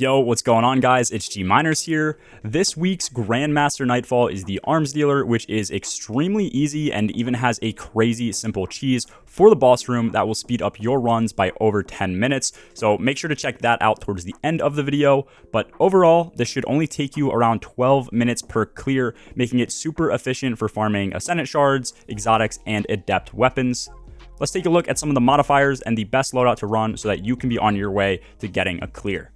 Yo, what's going on, guys? It's G Miners here. This week's Grandmaster Nightfall is the Arms Dealer, which is extremely easy and even has a crazy simple cheese for the boss room that will speed up your runs by over 10 minutes. So make sure to check that out towards the end of the video. But overall, this should only take you around 12 minutes per clear, making it super efficient for farming Ascendant Shards, Exotics, and Adept weapons. Let's take a look at some of the modifiers and the best loadout to run so that you can be on your way to getting a clear.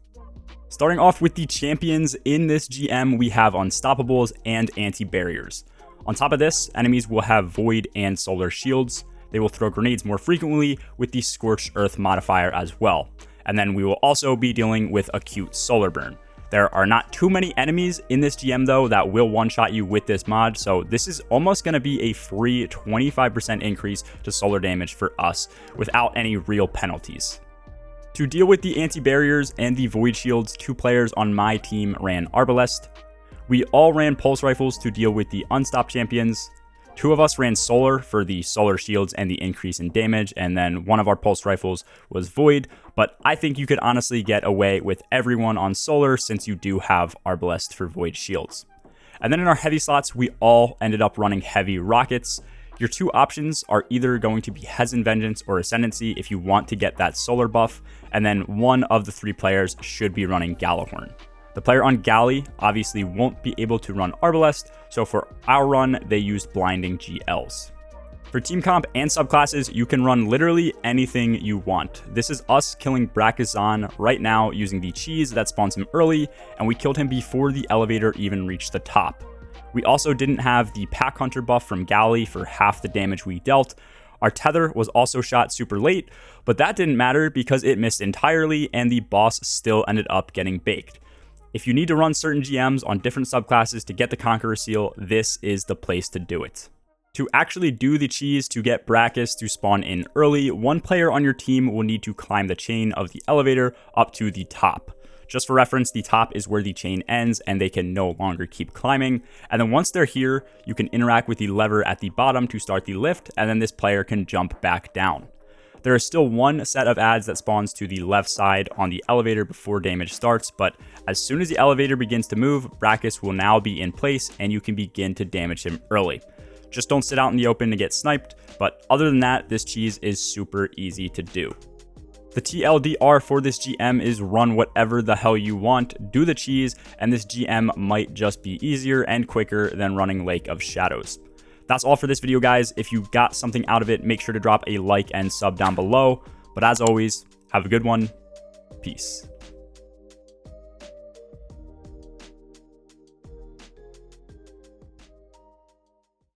Starting off with the champions in this GM, we have Unstoppables and Anti-Barriers. On top of this, enemies will have Void and Solar Shields. They will throw grenades more frequently with the Scorched Earth modifier as well. And then we will also be dealing with Acute Solar Burn. There are not too many enemies in this GM though that will one-shot you with this mod, so this is almost going to be a free 25% increase to solar damage for us without any real penalties. To deal with the anti-barriers and the void shields, 2 players on my team ran Arbalest. We all ran pulse rifles to deal with the unstopped champions. 2 of us ran solar for the solar shields and the increase in damage, and then 1 of our pulse rifles was void, but I think you could honestly get away with everyone on solar since you do have Arbalest for void shields. And then in our heavy slots, we all ended up running heavy rockets. Your 2 options are either going to be Hezen Vengeance or Ascendancy if you want to get that solar buff, and then 1 of the 3 players should be running Gallahorn. The player on Galley obviously won't be able to run Arbalest, so for our run, they used Blinding GLs. For team comp and subclasses, you can run literally anything you want. This is us killing Brakazan right now using the cheese that spawns him early, and we killed him before the elevator even reached the top. We also didn't have the Pack Hunter buff from Galley for half the damage we dealt. Our tether was also shot super late, but that didn't matter because it missed entirely and the boss still ended up getting baked. If you need to run certain GMs on different subclasses to get the Conqueror Seal, this is the place to do it. To actually do the cheese to get Brakus to spawn in early, 1 player on your team will need to climb the chain of the elevator up to the top. Just for reference, the top is where the chain ends and they can no longer keep climbing. And then once they're here, you can interact with the lever at the bottom to start the lift, and then this player can jump back down. There is still 1 set of adds that spawns to the left side on the elevator before damage starts, but as soon as the elevator begins to move, Brakus will now be in place and you can begin to damage him early. Just don't sit out in the open to get sniped, but other than that, this cheese is super easy to do. The TLDR for this GM is run whatever the hell you want, do the cheese, and this GM might just be easier and quicker than running Lake of Shadows. That's all for this video, guys. If you got something out of it, make sure to drop a like and sub down below. But as always, have a good one. Peace.